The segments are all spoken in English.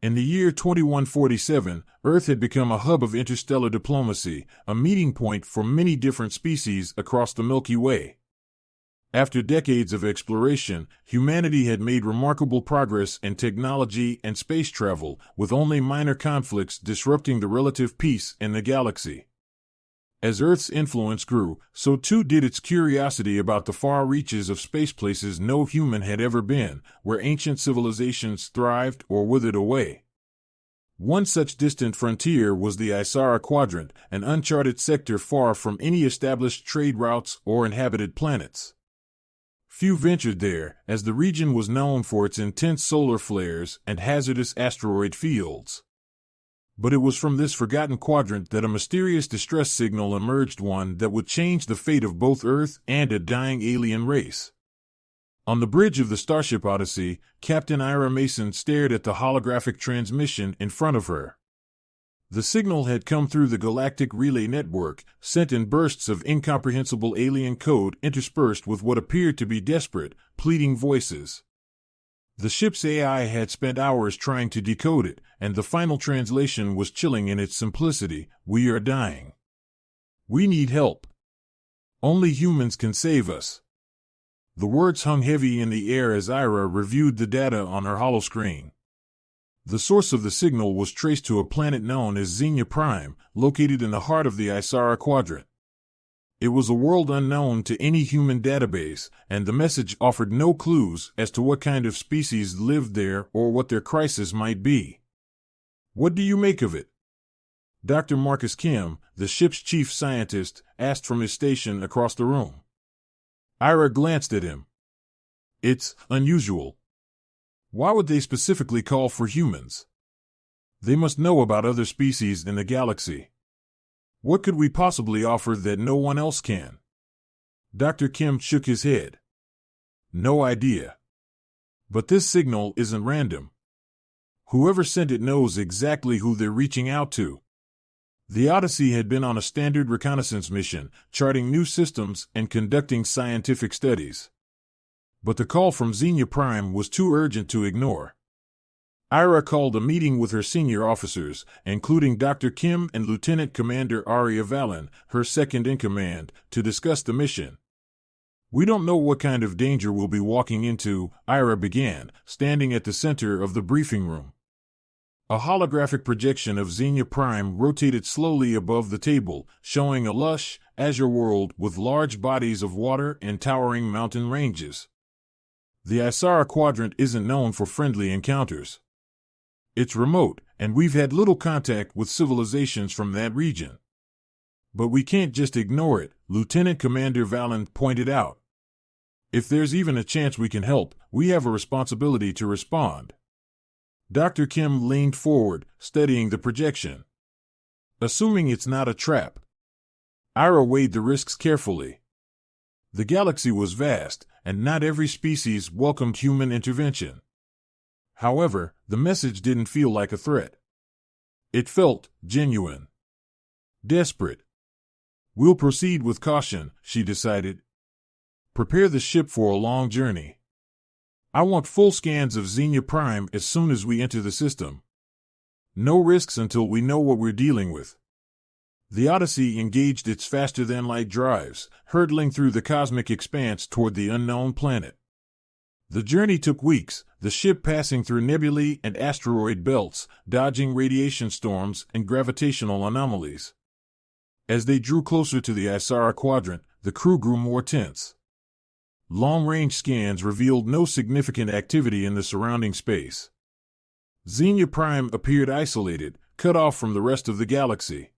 In the year 2147, Earth had become a hub of interstellar diplomacy, a meeting point for many different species across the Milky Way. After decades of exploration, humanity had made remarkable progress in technology and space travel, with only minor conflicts disrupting the relative peace in the galaxy. As Earth's influence grew, so too did its curiosity about the far reaches of space, places no human had ever been, where ancient civilizations thrived or withered away. One such distant frontier was the Isara Quadrant, an uncharted sector far from any established trade routes or inhabited planets. Few ventured there, as the region was known for its intense solar flares and hazardous asteroid fields. But it was from this forgotten quadrant that a mysterious distress signal emerged, one that would change the fate of both Earth and a dying alien race. On the bridge of the Starship Odyssey, Captain Ira Mason stared at the holographic transmission in front of her. The signal had come through the galactic relay network, sent in bursts of incomprehensible alien code interspersed with what appeared to be desperate, pleading voices. The ship's AI had spent hours trying to decode it, and the final translation was chilling in its simplicity: "We are dying. We need help. Only humans can save us." The words hung heavy in the air as Ira reviewed the data on her holoscreen. The source of the signal was traced to a planet known as Xenia Prime, located in the heart of the Isara Quadrant. It was a world unknown to any human database, and the message offered no clues as to what kind of species lived there or what their crisis might be. "What do you make of it?" Dr. Marcus Kim, the ship's chief scientist, asked from his station across the room. Ira glanced at him. "It's unusual. Why would they specifically call for humans? They must know about other species in the galaxy. What could we possibly offer that no one else can?" Dr. Kim shook his head. "No idea. But this signal isn't random. Whoever sent it knows exactly who they're reaching out to." The Odyssey had been on a standard reconnaissance mission, charting new systems and conducting scientific studies. But the call from Xenia Prime was too urgent to ignore. Ira called a meeting with her senior officers, including Dr. Kim and Lieutenant Commander Arya Valen, her second-in-command, to discuss the mission. "We don't know what kind of danger we'll be walking into," Ira began, standing at the center of the briefing room. A holographic projection of Xenia Prime rotated slowly above the table, showing a lush, azure world with large bodies of water and towering mountain ranges. "The Isara Quadrant isn't known for friendly encounters. It's remote, and we've had little contact with civilizations from that region. But we can't just ignore it," Lieutenant Commander Valen pointed out. "If there's even a chance we can help, we have a responsibility to respond." Dr. Kim leaned forward, studying the projection. "Assuming it's not a trap." Ira weighed the risks carefully. The galaxy was vast, and not every species welcomed human intervention. However, the message didn't feel like a threat. It felt genuine. Desperate. "We'll proceed with caution," she decided. "Prepare the ship for a long journey. I want full scans of Xenia Prime as soon as we enter the system. No risks until we know what we're dealing with." The Odyssey engaged its faster-than-light drives, hurtling through the cosmic expanse toward the unknown planet. The journey took weeks, the ship passing through nebulae and asteroid belts, dodging radiation storms and gravitational anomalies. As they drew closer to the Isara Quadrant, the crew grew more tense. Long-range scans revealed no significant activity in the surrounding space. Xenia Prime appeared isolated, cut off from the rest of the galaxy.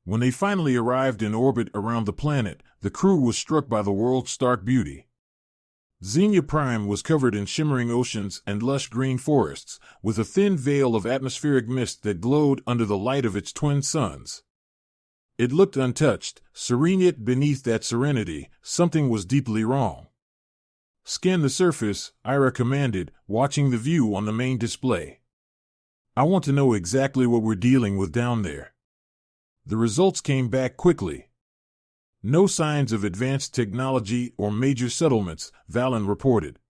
When they finally arrived in orbit around the planet, the crew was struck by the world's stark beauty. Xenia Prime was covered in shimmering oceans and lush green forests, with a thin veil of atmospheric mist that glowed under the light of its twin suns. It looked untouched, serene, yet beneath that serenity, something was deeply wrong. "Scan the surface," Ira commanded, watching the view on the main display. "I want to know exactly what we're dealing with down there." The results came back quickly. "No signs of advanced technology or major settlements," Valen reported.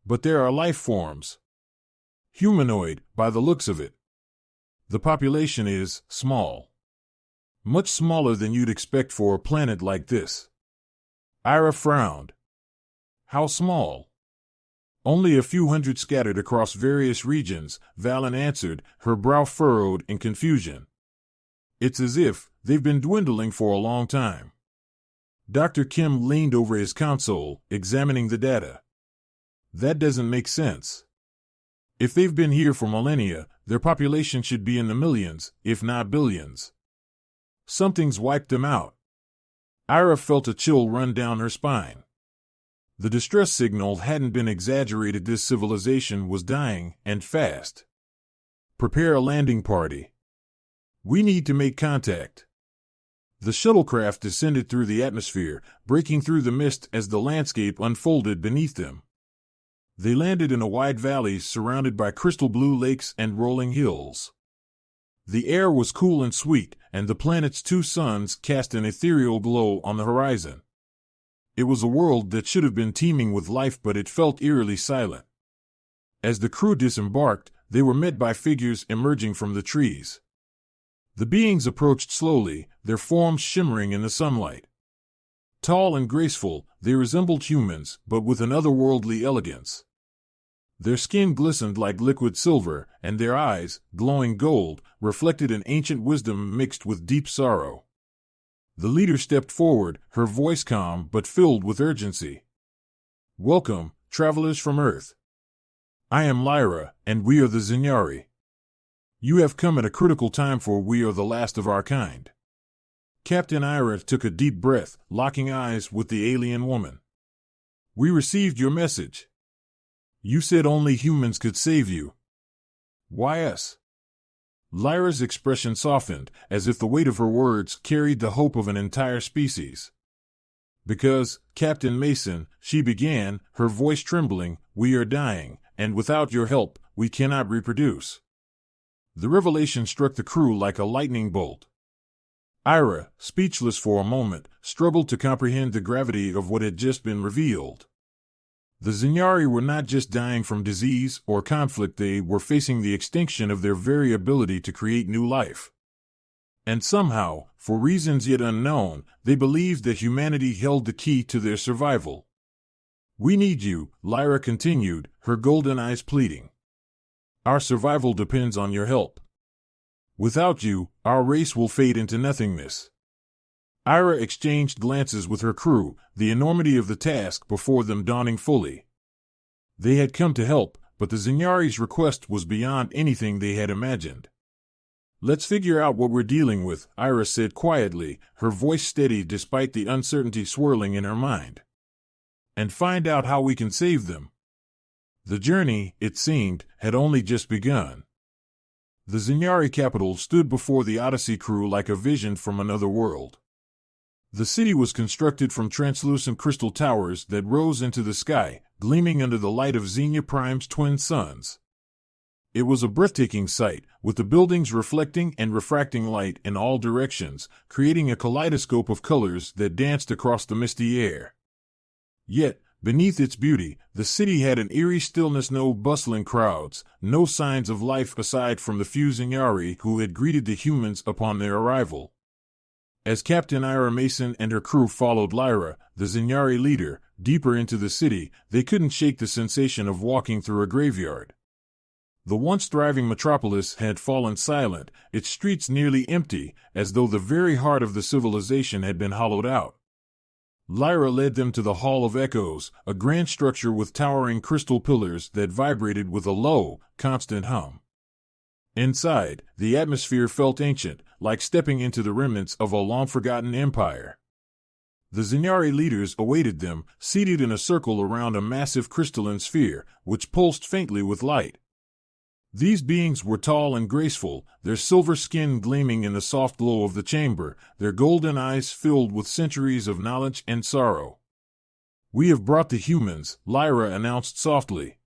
"But there are life forms. Humanoid, by the looks of it. The population is small. Much smaller than you'd expect for a planet like this. Ira frowned. How small? Only a few hundred scattered across various regions, Valen answered, her brow furrowed in confusion. It's as if they've been dwindling for a long time. Dr. Kim leaned over his console, examining the data. That doesn't make sense. If they've been here for millennia, their population should be in the millions, if not billions. Something's wiped them out. Ira felt a chill run down her spine. The distress signal hadn't been exaggerated. This civilization was dying, and fast. Prepare a landing party. We need to make contact. The shuttlecraft descended through the atmosphere, breaking through the mist as the landscape unfolded beneath them. They landed in a wide valley surrounded by crystal blue lakes and rolling hills. The air was cool and sweet, and the planet's two suns cast an ethereal glow on the horizon. It was a world that should have been teeming with life, but it felt eerily silent. As the crew disembarked, they were met by figures emerging from the trees. The beings approached slowly, their forms shimmering in the sunlight. Tall and graceful, they resembled humans, but with an otherworldly elegance. Their skin glistened like liquid silver, and their eyes, glowing gold, reflected an ancient wisdom mixed with deep sorrow. The leader stepped forward, her voice calm but filled with urgency. Welcome, travelers from Earth. I am Lyra, and we are the Xinyari. You have come at a critical time, for we are the last of our kind. Captain Ira took a deep breath, locking eyes with the alien woman. We received your message. You said only humans could save you. Why us? Lyra's expression softened, as if the weight of her words carried the hope of an entire species. Because, Captain Mason, she began, her voice trembling, we are dying, and without your help, we cannot reproduce. The revelation struck the crew like a lightning bolt. Ira, speechless for a moment, struggled to comprehend the gravity of what had just been revealed. The Xinyari were not just dying from disease or conflict, they were facing the extinction of their very ability to create new life. And somehow, for reasons yet unknown, they believed that humanity held the key to their survival. We need you, Lyra continued, her golden eyes pleading. Our survival depends on your help. Without you, our race will fade into nothingness. Ira exchanged glances with her crew, the enormity of the task before them dawning fully. They had come to help, but the Xinyari's request was beyond anything they had imagined. Let's figure out what we're dealing with, Ira said quietly, her voice steady despite the uncertainty swirling in her mind. And find out how we can save them. The journey, it seemed, had only just begun. The Xinyari capital stood before the Odyssey crew like a vision from another world. The city was constructed from translucent crystal towers that rose into the sky, gleaming under the light of Xenia Prime's twin suns. It was a breathtaking sight, with the buildings reflecting and refracting light in all directions, creating a kaleidoscope of colors that danced across the misty air. Yet, beneath its beauty, the city had an eerie stillness, no bustling crowds, no signs of life aside from the few Xinyari who had greeted the humans upon their arrival. As Captain Ira Mason and her crew followed Lyra, the Xinyari leader, deeper into the city, they couldn't shake the sensation of walking through a graveyard. The once thriving metropolis had fallen silent, its streets nearly empty, as though the very heart of the civilization had been hollowed out. Lyra led them to the Hall of Echoes, a grand structure with towering crystal pillars that vibrated with a low, constant hum. Inside, the atmosphere felt ancient, like stepping into the remnants of a long-forgotten empire. The Xinyari leaders awaited them, seated in a circle around a massive crystalline sphere, which pulsed faintly with light. These beings were tall and graceful, their silver skin gleaming in the soft glow of the chamber, their golden eyes filled with centuries of knowledge and sorrow. We have brought the humans, Lyra announced softly.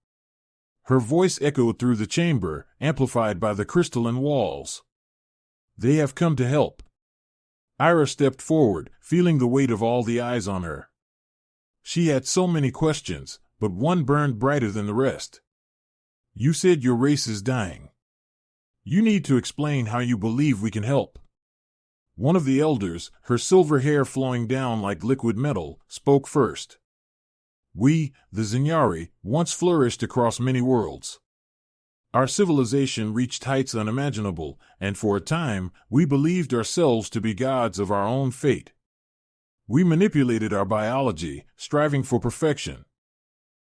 Her voice echoed through the chamber, amplified by the crystalline walls. They have come to help. Ira stepped forward, feeling the weight of all the eyes on her. She had so many questions, but one burned brighter than the rest. You said your race is dying. You need to explain how you believe we can help. One of the elders, her silver hair flowing down like liquid metal, spoke first. We, the Xinyari, once flourished across many worlds. Our civilization reached heights unimaginable, and for a time, we believed ourselves to be gods of our own fate. We manipulated our biology, striving for perfection.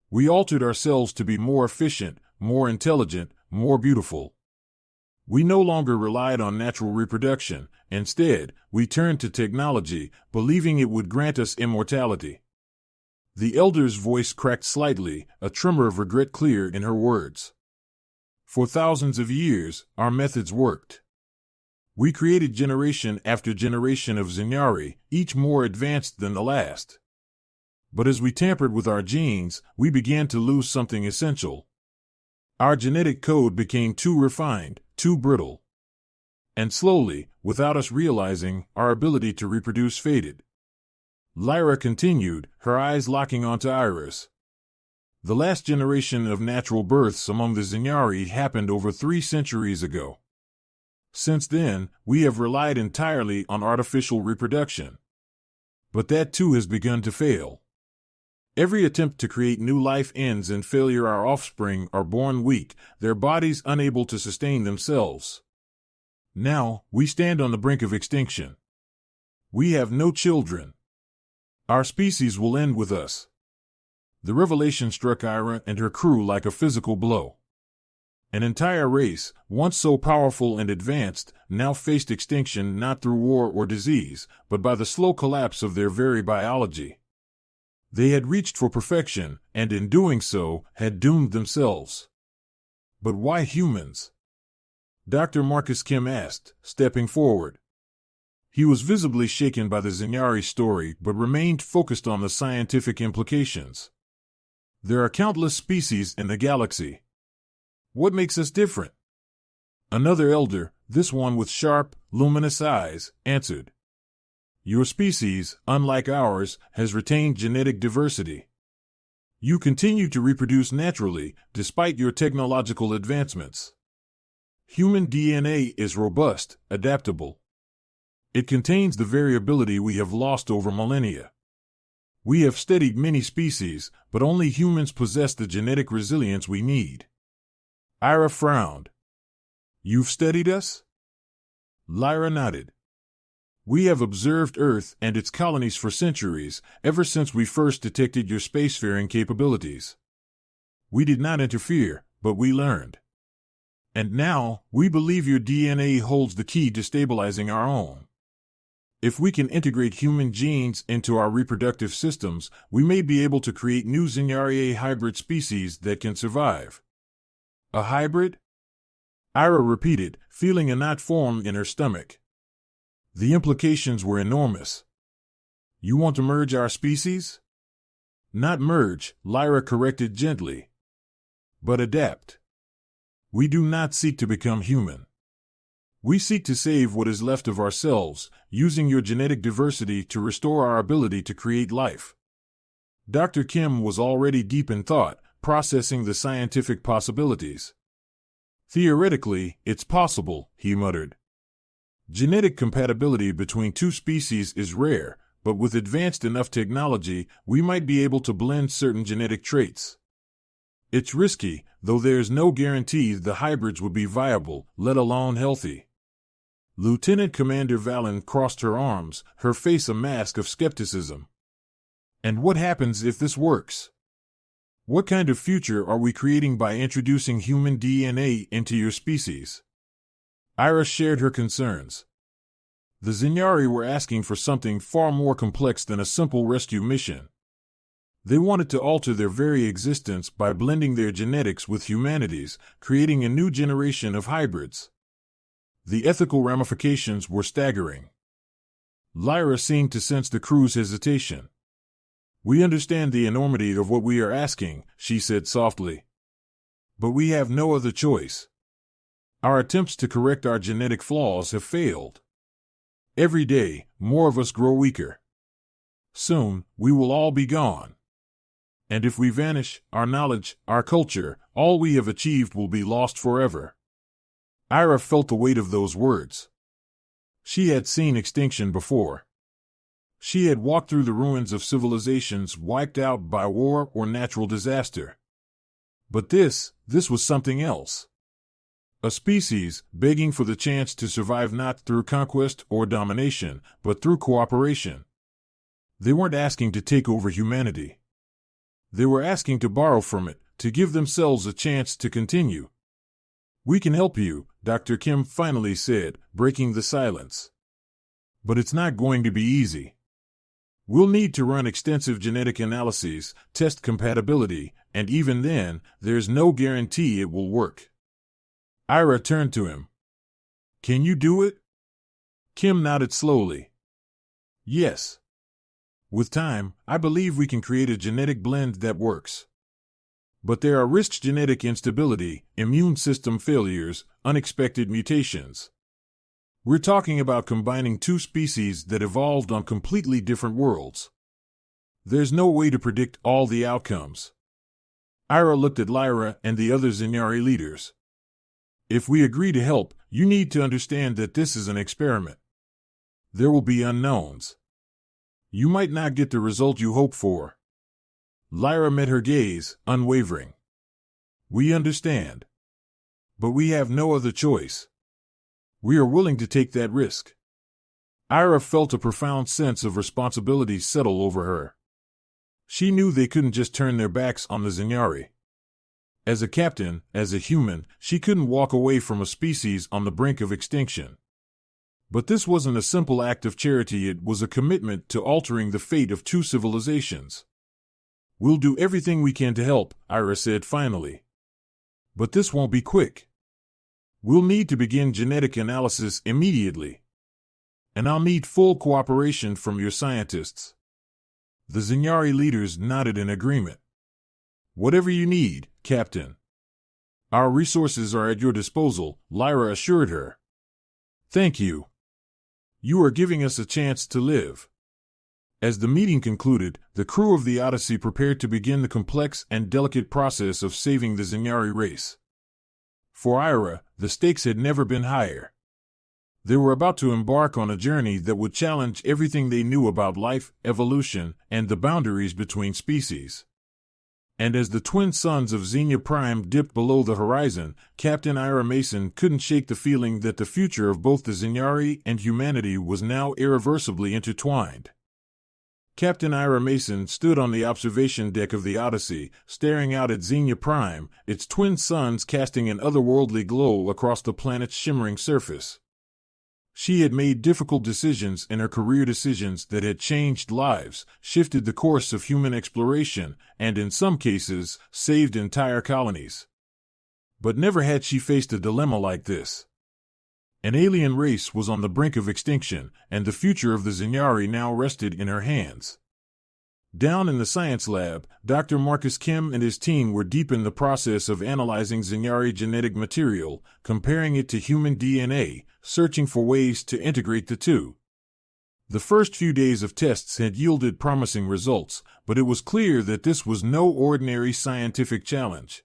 We altered ourselves to be more efficient, more intelligent, more beautiful. We no longer relied on natural reproduction. Instead, we turned to technology, believing it would grant us immortality. The elder's voice cracked slightly, a tremor of regret clear in her words. For thousands of years, our methods worked. We created generation after generation of Xinyari, each more advanced than the last. But as we tampered with our genes, we began to lose something essential. Our genetic code became too refined, too brittle. And slowly, without us realizing, our ability to reproduce faded. Lyra continued, her eyes locking onto Iris. The last generation of natural births among the Xinyari happened over 3 centuries ago. Since then, we have relied entirely on artificial reproduction. But that too has begun to fail. Every attempt to create new life ends in failure. Our offspring are born weak, their bodies unable to sustain themselves. Now, we stand on the brink of extinction. We have no children. Our species will end with us. The revelation struck Ira and her crew like a physical blow. An entire race, once so powerful and advanced, now faced extinction not through war or disease, but by the slow collapse of their very biology. They had reached for perfection, and in doing so, had doomed themselves. But why humans? Dr. Marcus Kim asked, stepping forward. He was visibly shaken by the Xinyari story, but remained focused on the scientific implications. There are countless species in the galaxy. What makes us different? Another elder, this one with sharp, luminous eyes, answered. Your species, unlike ours, has retained genetic diversity. You continue to reproduce naturally, despite your technological advancements. Human DNA is robust, adaptable. It contains the variability we have lost over millennia. We have studied many species, but only humans possess the genetic resilience we need. Ira frowned. You've studied us? Lyra nodded. We have observed Earth and its colonies for centuries, ever since we first detected your spacefaring capabilities. We did not interfere, but we learned. And now, we believe your DNA holds the key to stabilizing our own. If we can integrate human genes into our reproductive systems, we may be able to create new Xinyari hybrid species that can survive. A hybrid? Ira repeated, feeling a knot form in her stomach. The implications were enormous. You want to merge our species? Not merge, Lyra corrected gently. But adapt. We do not seek to become human. We seek to save what is left of ourselves, using your genetic diversity to restore our ability to create life. Dr. Kim was already deep in thought, processing the scientific possibilities. Theoretically, it's possible, he muttered. Genetic compatibility between 2 species is rare, but with advanced enough technology, we might be able to blend certain genetic traits. It's risky, though there's no guarantee the hybrids would be viable, let alone healthy. Lieutenant Commander Valen crossed her arms, her face a mask of skepticism. And what happens if this works? What kind of future are we creating by introducing human DNA into your species? Ira shared her concerns. The Xinyari were asking for something far more complex than a simple rescue mission. They wanted to alter their very existence by blending their genetics with humanity's, creating a new generation of hybrids. The ethical ramifications were staggering. Lyra seemed to sense the crew's hesitation. We understand the enormity of what we are asking, she said softly. But we have no other choice. Our attempts to correct our genetic flaws have failed. Every day, more of us grow weaker. Soon, we will all be gone. And if we vanish, our knowledge, our culture, all we have achieved will be lost forever. Ira felt the weight of those words. She had seen extinction before. She had walked through the ruins of civilizations wiped out by war or natural disaster. But this was something else. A species begging for the chance to survive not through conquest or domination, but through cooperation. They weren't asking to take over humanity. They were asking to borrow from it, to give themselves a chance to continue. "We can help you," Dr. Kim finally said, breaking the silence. "But it's not going to be easy. We'll need to run extensive genetic analyses, test compatibility, and even then, there's no guarantee it will work." Ira turned to him. "Can you do it?" Kim nodded slowly. "Yes. With time, I believe we can create a genetic blend that works. But there are risks: genetic instability, immune system failures, unexpected mutations. We're talking about combining two species that evolved on completely different worlds. There's no way to predict all the outcomes." Ira looked at Lyra and the other Xinyari leaders. "If we agree to help, you need to understand that this is an experiment. There will be unknowns. You might not get the result you hope for." Lyra met her gaze, unwavering. "We understand. But we have no other choice. We are willing to take that risk." Ira felt a profound sense of responsibility settle over her. She knew they couldn't just turn their backs on the Xinyari. As a captain, as a human, she couldn't walk away from a species on the brink of extinction. But this wasn't a simple act of charity, it was a commitment to altering the fate of two civilizations. "We'll do everything we can to help," Ira said finally. "But this won't be quick. We'll need to begin genetic analysis immediately. And I'll need full cooperation from your scientists." The Xinyari leaders nodded in agreement. "Whatever you need, Captain. Our resources are at your disposal," Lyra assured her. "Thank you. You are giving us a chance to live." As the meeting concluded, the crew of the Odyssey prepared to begin the complex and delicate process of saving the Xinyari race. For Ira, the stakes had never been higher. They were about to embark on a journey that would challenge everything they knew about life, evolution, and the boundaries between species. And as the twin suns of Xenia Prime dipped below the horizon, Captain Ira Mason couldn't shake the feeling that the future of both the Xinyari and humanity was now irreversibly intertwined. Captain Ira Mason stood on the observation deck of the Odyssey, staring out at Xenia Prime, its twin suns casting an otherworldly glow across the planet's shimmering surface. She had made difficult decisions in her career, decisions that had changed lives, shifted the course of human exploration, and in some cases, saved entire colonies. But never had she faced a dilemma like this. An alien race was on the brink of extinction, and the future of the Xinyari now rested in her hands. Down in the science lab, Dr. Marcus Kim and his team were deep in the process of analyzing Xinyari genetic material, comparing it to human DNA, searching for ways to integrate the two. The first few days of tests had yielded promising results, but it was clear that this was no ordinary scientific challenge.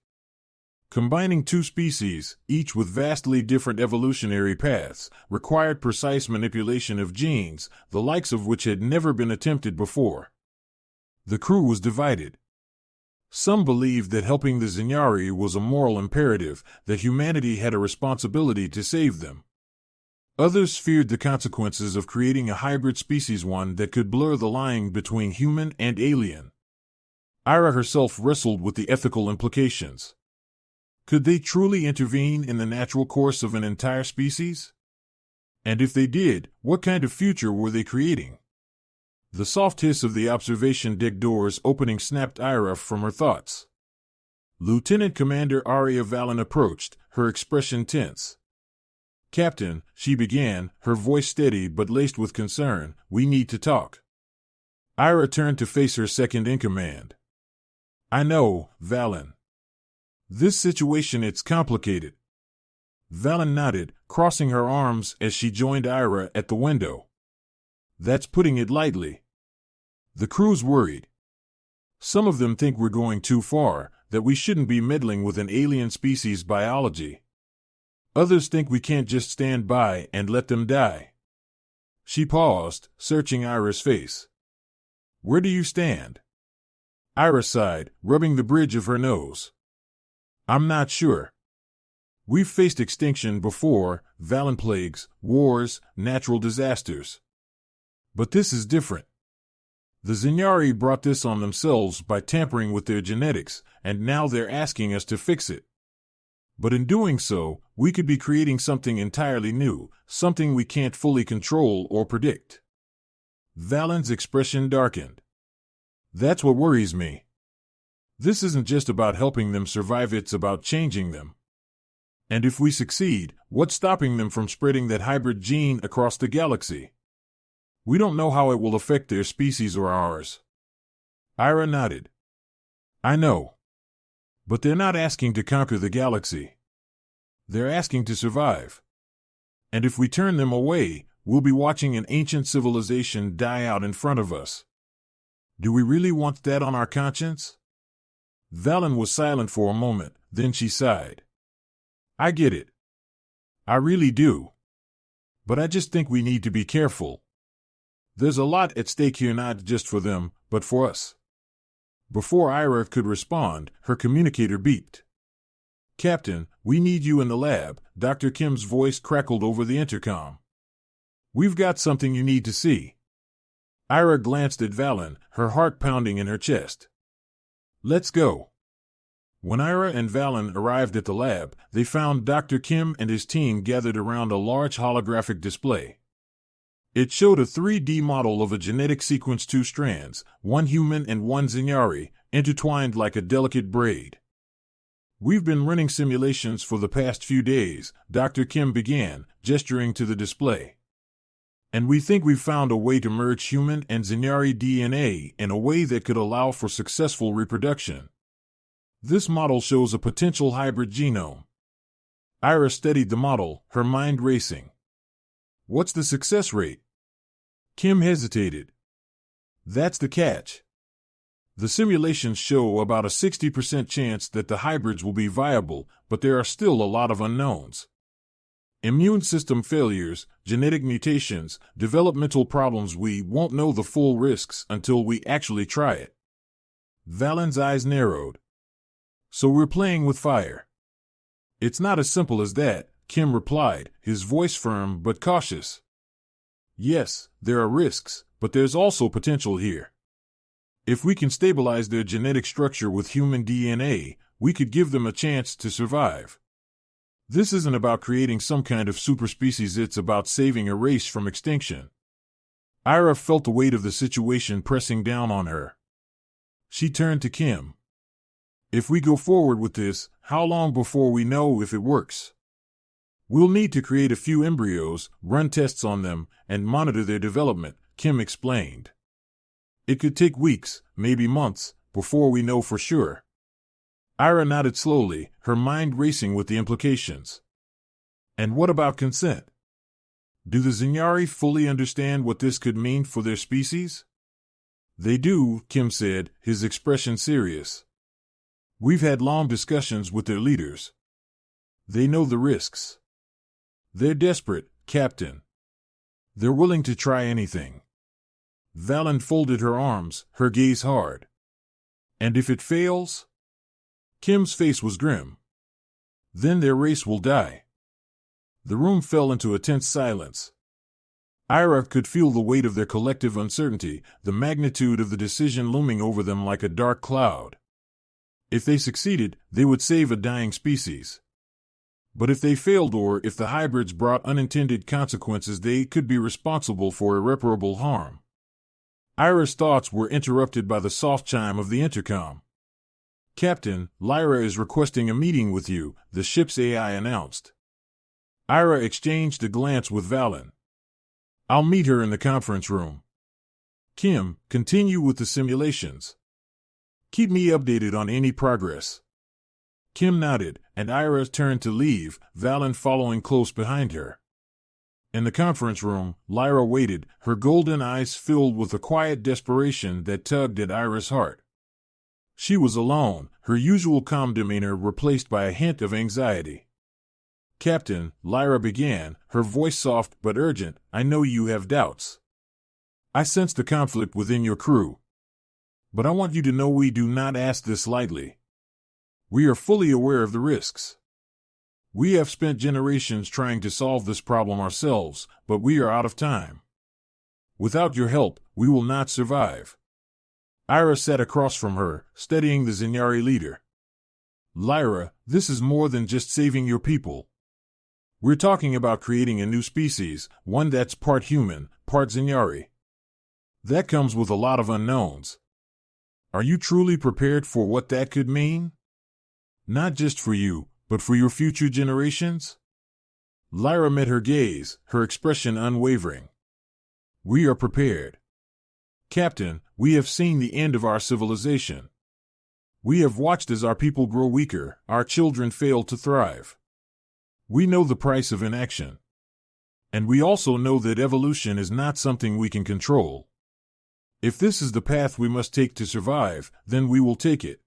Combining two species, each with vastly different evolutionary paths, required precise manipulation of genes, the likes of which had never been attempted before. The crew was divided. Some believed that helping the Xinyari was a moral imperative, that humanity had a responsibility to save them. Others feared the consequences of creating a hybrid species, one that could blur the line between human and alien. Ira herself wrestled with the ethical implications. Could they truly intervene in the natural course of an entire species? And if they did, what kind of future were they creating? The soft hiss of the observation deck doors opening snapped Ira from her thoughts. Lieutenant Commander Aria Valen approached, her expression tense. "Captain," she began, her voice steady but laced with concern, "we need to talk." Ira turned to face her second-in-command. "I know, Valen. This situation, it's complicated." Valen nodded, crossing her arms as she joined Ira at the window. "That's putting it lightly. The crew's worried. Some of them think we're going too far, that we shouldn't be meddling with an alien species' biology. Others think we can't just stand by and let them die. She paused, searching Ira's face. Where do you stand? Ira sighed, rubbing the bridge of her nose. I'm not sure. We've faced extinction before, violent plagues, wars, natural disasters. But this is different. The Xinyari brought this on themselves by tampering with their genetics, and now they're asking us to fix it. But in doing so, we could be creating something entirely new, something we can't fully control or predict. Valen's expression darkened. That's what worries me. This isn't just about helping them survive, it's about changing them. And if we succeed, what's stopping them from spreading that hybrid gene across the galaxy? We don't know how it will affect their species or ours. Ira nodded. I know. But they're not asking to conquer the galaxy. They're asking to survive. And if we turn them away, we'll be watching an ancient civilization die out in front of us. Do we really want that on our conscience? Valen was silent for a moment, then she sighed. I get it. I really do. But I just think we need to be careful. There's a lot at stake here, not just for them, but for us. Before Ira could respond, her communicator beeped. Captain, we need you in the lab, Dr. Kim's voice crackled over the intercom. We've got something you need to see. Ira glanced at Valen, her heart pounding in her chest. Let's go. When Ira and Valen arrived at the lab, they found Dr. Kim and his team gathered around a large holographic display. It showed a 3D model of a genetic sequence, 2 strands, one human and one Xinyari, intertwined like a delicate braid. We've been running simulations for the past few days, Dr. Kim began, gesturing to the display. And we think we've found a way to merge human and Xinyari DNA in a way that could allow for successful reproduction. This model shows a potential hybrid genome. Ira studied the model, her mind racing. What's the success rate? Kim hesitated. That's the catch. The simulations show about a 60% chance that the hybrids will be viable, but there are still a lot of unknowns. Immune system failures, genetic mutations, developmental problems. We won't know the full risks until we actually try it. Valen's eyes narrowed. So we're playing with fire. It's not as simple as that, Kim replied, his voice firm but cautious. Yes, there are risks, but there's also potential here. If we can stabilize their genetic structure with human DNA, we could give them a chance to survive. This isn't about creating some kind of superspecies, it's about saving a race from extinction. Ira felt the weight of the situation pressing down on her. She turned to Kim. If we go forward with this, how long before we know if it works? We'll need to create a few embryos, run tests on them, and monitor their development, Kim explained. It could take weeks, maybe months, before we know for sure. Ira nodded slowly, her mind racing with the implications. And what about consent? Do the Xinyari fully understand what this could mean for their species? They do, Kim said, his expression serious. We've had long discussions with their leaders. They know the risks. They're desperate, Captain. They're willing to try anything. Valen folded her arms, her gaze hard. And if it fails? Kim's face was grim. Then their race will die. The room fell into a tense silence. Ira could feel the weight of their collective uncertainty, the magnitude of the decision looming over them like a dark cloud. If they succeeded, they would save a dying species. But if they failed, or if the hybrids brought unintended consequences, they could be responsible for irreparable harm. Ira's thoughts were interrupted by the soft chime of the intercom. Captain, Lyra is requesting a meeting with you, the ship's AI announced. Ira exchanged a glance with Valen. I'll meet her in the conference room. Kim, continue with the simulations. Keep me updated on any progress. Kim nodded, and Ira turned to leave, Valen following close behind her. In the conference room, Lyra waited, her golden eyes filled with a quiet desperation that tugged at Ira's heart. She was alone, her usual calm demeanor replaced by a hint of anxiety. "Captain," Lyra began, her voice soft but urgent, "I know you have doubts. I sense the conflict within your crew. But I want you to know we do not ask this lightly. We are fully aware of the risks. We have spent generations trying to solve this problem ourselves, but we are out of time. Without your help, we will not survive." Ira sat across from her, steadying the Zynyari leader. "Lyra, this is more than just saving your people. We're talking about creating a new species, one that's part human, part Zynyari. That comes with a lot of unknowns. Are you truly prepared for what that could mean? Not just for you, but for your future generations?" Lyra met her gaze, her expression unwavering. "We are prepared. Captain, we have seen the end of our civilization. We have watched as our people grow weaker, our children fail to thrive. We know the price of inaction. And we also know that evolution is not something we can control. If this is the path we must take to survive, then we will take it."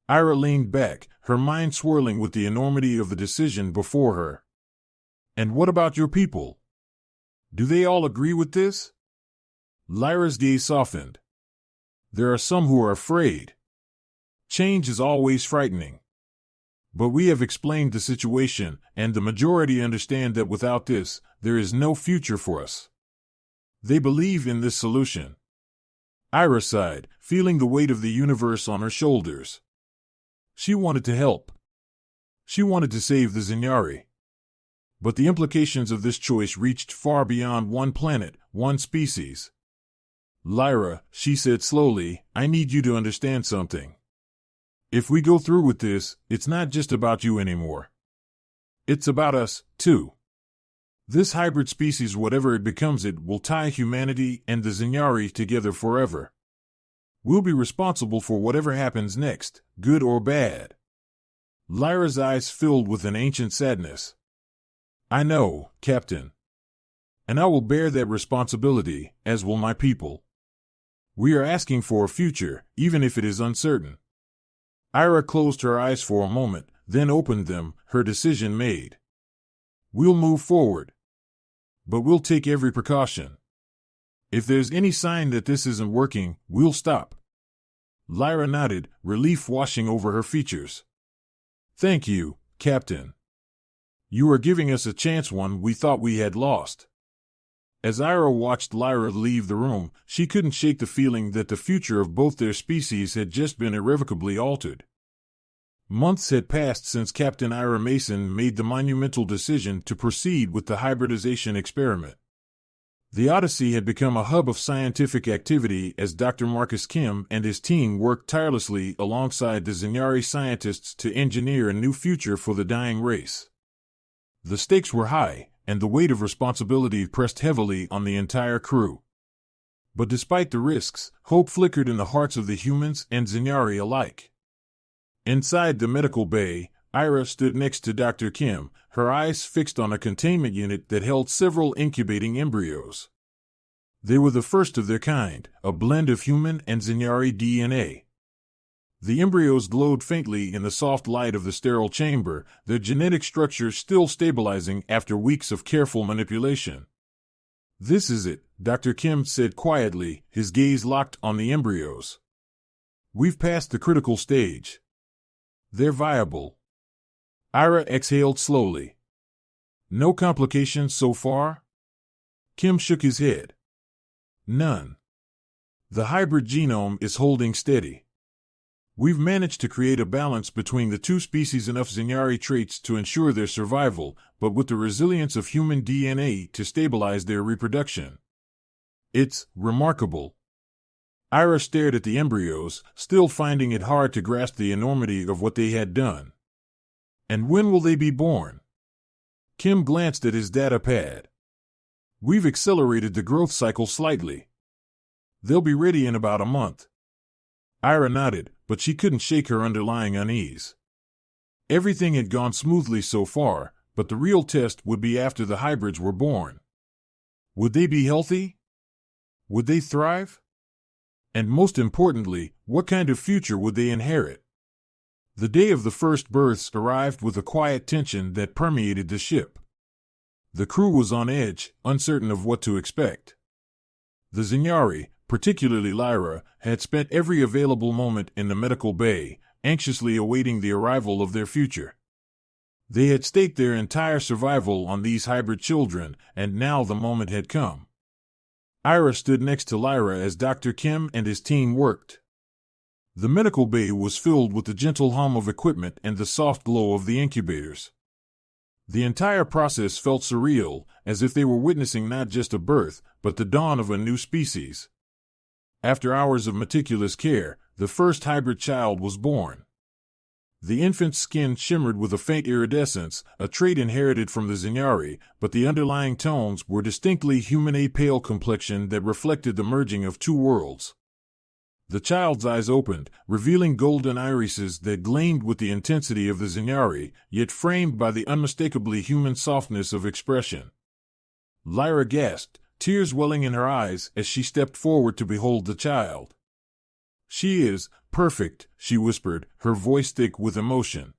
Ira leaned back, her mind swirling with the enormity of the decision before her. "And what about your people? Do they all agree with this?" Lyra's gaze softened. "There are some who are afraid. Change is always frightening. But we have explained the situation, and the majority understand that without this, there is no future for us. They believe in this solution." Ira sighed, feeling the weight of the universe on her shoulders. She wanted to help. She wanted to save the Zynyari. But the implications of this choice reached far beyond one planet, one species. "Lyra," she said slowly, "I need you to understand something. If we go through with this, it's not just about you anymore. It's about us, too. This hybrid species, whatever it becomes, it will tie humanity and the Zynyari together forever. We'll be responsible for whatever happens next, good or bad." Lyra's eyes filled with an ancient sadness. "I know, Captain. And I will bear that responsibility, as will my people. We are asking for a future, even if it is uncertain." Ira closed her eyes for a moment, then opened them, her decision made. "We'll move forward. But we'll take every precaution. If there's any sign that this isn't working, we'll stop." Lyra nodded, relief washing over her features. "Thank you, Captain. You are giving us a chance, one we thought we had lost." As Ira watched Lyra leave the room, she couldn't shake the feeling that the future of both their species had just been irrevocably altered. Months had passed since Captain Ira Mason made the monumental decision to proceed with the hybridization experiment. The Odyssey had become a hub of scientific activity as Dr. Marcus Kim and his team worked tirelessly alongside the Zynyari scientists to engineer a new future for the dying race. The stakes were high, and the weight of responsibility pressed heavily on the entire crew. But despite the risks, hope flickered in the hearts of the humans and Zynyari alike. Inside the medical bay, Ira stood next to Dr. Kim, her eyes fixed on a containment unit that held several incubating embryos. They were the first of their kind, a blend of human and Zynyari DNA. The embryos glowed faintly in the soft light of the sterile chamber, their genetic structure still stabilizing after weeks of careful manipulation. "This is it," Dr. Kim said quietly, his gaze locked on the embryos. "We've passed the critical stage. They're viable." Ira exhaled slowly. "No complications so far?" Kim shook his head. "None. The hybrid genome is holding steady. We've managed to create a balance between the two species, enough Zynyari traits to ensure their survival, but with the resilience of human DNA to stabilize their reproduction. It's remarkable." Ira stared at the embryos, still finding it hard to grasp the enormity of what they had done. "And when will they be born?" Kim glanced at his data pad. "We've accelerated the growth cycle slightly. They'll be ready in about a month." Ira nodded, but she couldn't shake her underlying unease. Everything had gone smoothly so far, but the real test would be after the hybrids were born. Would they be healthy? Would they thrive? And most importantly, what kind of future would they inherit? The day of the first births arrived with a quiet tension that permeated the ship. The crew was on edge, uncertain of what to expect. The Zyniari, particularly Lyra, had spent every available moment in the medical bay, anxiously awaiting the arrival of their future. They had staked their entire survival on these hybrid children, and now the moment had come. Ira stood next to Lyra as Dr. Kim and his team worked. The medical bay was filled with the gentle hum of equipment and the soft glow of the incubators. The entire process felt surreal, as if they were witnessing not just a birth, but the dawn of a new species. After hours of meticulous care, the first hybrid child was born. The infant's skin shimmered with a faint iridescence, a trait inherited from the Zyniari, but the underlying tones were distinctly human, a pale complexion that reflected the merging of two worlds. The child's eyes opened, revealing golden irises that gleamed with the intensity of the Zyniari, yet framed by the unmistakably human softness of expression. Lyra gasped, tears welling in her eyes as she stepped forward to behold the child. "She is perfect," she whispered, her voice thick with emotion.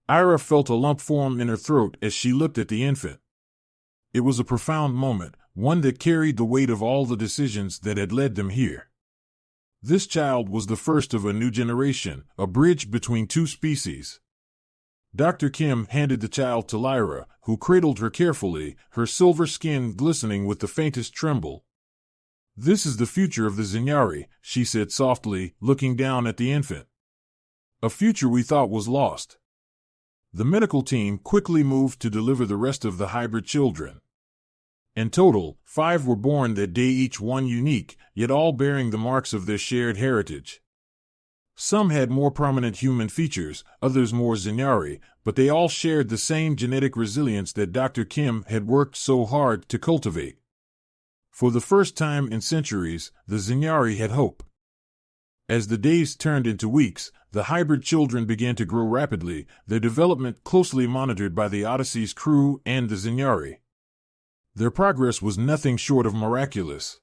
Ira felt a lump form in her throat as she looked at the infant. It was a profound moment, one that carried the weight of all the decisions that had led them here. This child was the first of a new generation, a bridge between two species. Dr. Kim handed the child to Lyra, who cradled her carefully, her silver skin glistening with the faintest tremble. "This is the future of the Zyniari," she said softly, looking down at the infant. "A future we thought was lost." The medical team quickly moved to deliver the rest of the hybrid children. In total, 5 were born that day, each one unique, yet all bearing the marks of their shared heritage. Some had more prominent human features, others more Zyniari, but they all shared the same genetic resilience that Dr. Kim had worked so hard to cultivate. For the first time in centuries, the Zyniari had hope. As the days turned into weeks, the hybrid children began to grow rapidly, their development closely monitored by the Odyssey's crew and the Zyniari. Their progress was nothing short of miraculous.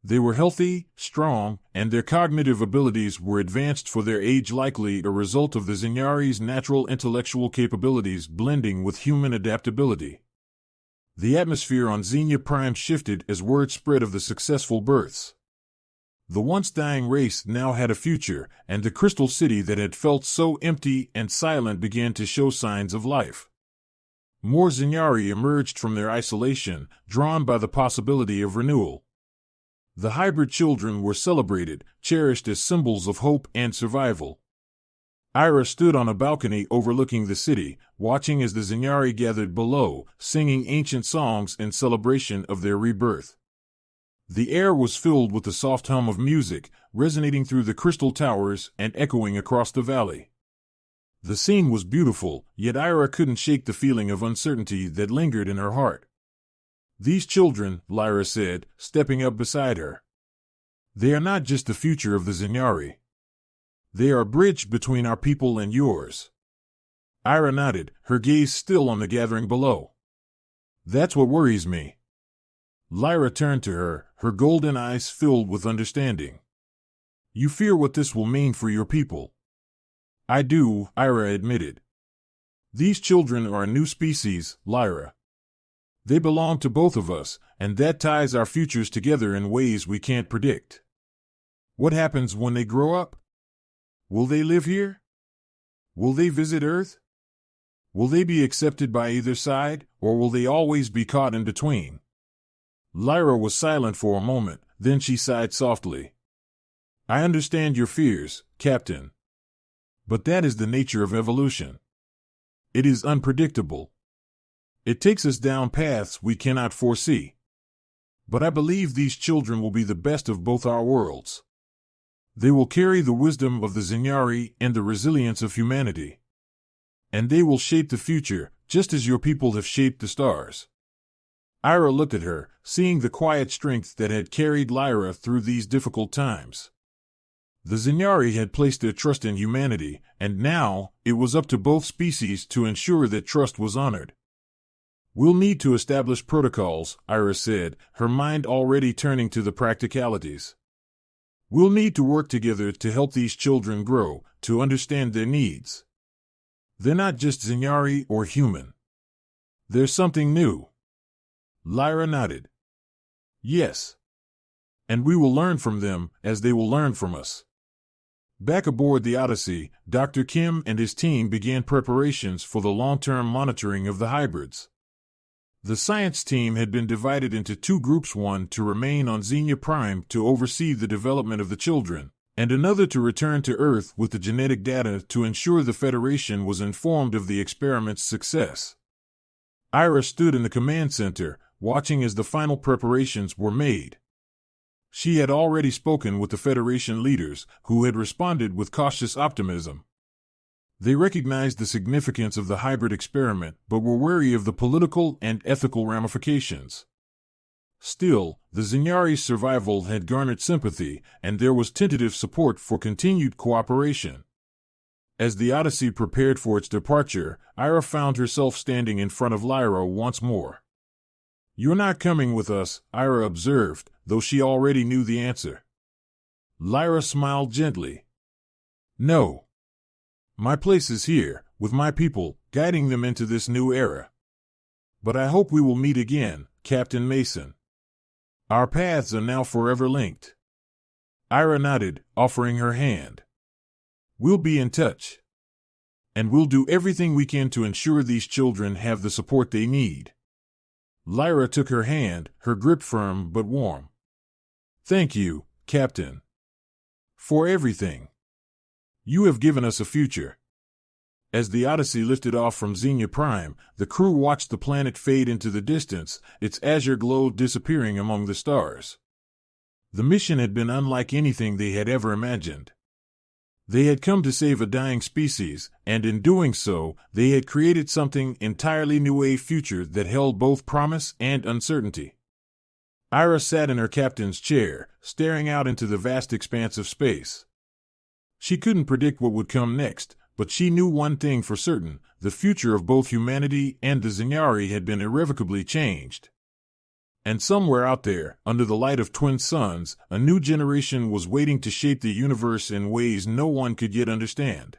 They were healthy, strong, and their cognitive abilities were advanced for their age, likely a result of the Zyniari's natural intellectual capabilities blending with human adaptability. The atmosphere on Xenia Prime shifted as word spread of the successful births. The once dying race now had a future, and the Crystal City that had felt so empty and silent began to show signs of life. More Zyniari emerged from their isolation, drawn by the possibility of renewal. The hybrid children were celebrated, cherished as symbols of hope and survival. Ira stood on a balcony overlooking the city, watching as the Zyniari gathered below, singing ancient songs in celebration of their rebirth. The air was filled with the soft hum of music, resonating through the crystal towers and echoing across the valley. The scene was beautiful, yet Ira couldn't shake the feeling of uncertainty that lingered in her heart. "These children," Lyra said, stepping up beside her. "They are not just the future of the Zyniari. They are a bridge between our people and yours." Ira nodded, her gaze still on the gathering below. "That's what worries me." Lyra turned to her, her golden eyes filled with understanding. "You fear what this will mean for your people." "I do," Ira admitted. "These children are a new species, Lyra. They belong to both of us, and that ties our futures together in ways we can't predict. What happens when they grow up? Will they live here? Will they visit Earth? Will they be accepted by either side, or will they always be caught in between?" Lyra was silent for a moment, then she sighed softly. "I understand your fears, Captain. But that is the nature of evolution. It is unpredictable. It takes us down paths we cannot foresee. But I believe these children will be the best of both our worlds. They will carry the wisdom of the Zyniari and the resilience of humanity. And they will shape the future, just as your people have shaped the stars." Ira looked at her, seeing the quiet strength that had carried Lyra through these difficult times. The Zyniari had placed their trust in humanity, and now it was up to both species to ensure that trust was honored. "We'll need to establish protocols," Ira said, her mind already turning to the practicalities. We'll need to work together to help these children grow, to understand their needs. They're not just Zynyari or human. There's something new. Lyra nodded. Yes. And we will learn from them, as they will learn from us. Back aboard the Odyssey, Dr. Kim and his team began preparations for the long-term monitoring of the hybrids. The science team had been divided into two groups, one to remain on Xenia Prime to oversee the development of the children, and another to return to Earth with the genetic data to ensure the Federation was informed of the experiment's success. Ira stood in the command center, watching as the final preparations were made. She had already spoken with the Federation leaders, who had responded with cautious optimism. They recognized the significance of the hybrid experiment, but were wary of the political and ethical ramifications. Still, the Zynyari's survival had garnered sympathy, and there was tentative support for continued cooperation. As the Odyssey prepared for its departure, Ira found herself standing in front of Lyra once more. "You're not coming with us," Ira observed, though she already knew the answer. Lyra smiled gently. "No. My place is here, with my people, guiding them into this new era. But I hope we will meet again, Captain Mason. Our paths are now forever linked." Ira nodded, offering her hand. "We'll be in touch. And we'll do everything we can to ensure these children have the support they need." Lyra took her hand, her grip firm but warm. "Thank you, Captain. For everything. You have given us a future." As the Odyssey lifted off from Xenia Prime, the crew watched the planet fade into the distance, its azure glow disappearing among the stars. The mission had been unlike anything they had ever imagined. They had come to save a dying species, and in doing so, they had created something entirely new, a future that held both promise and uncertainty. Ira sat in her captain's chair, staring out into the vast expanse of space. She couldn't predict what would come next, but she knew one thing for certain: the future of both humanity and the Zynyari had been irrevocably changed. And somewhere out there, under the light of twin suns, a new generation was waiting to shape the universe in ways no one could yet understand.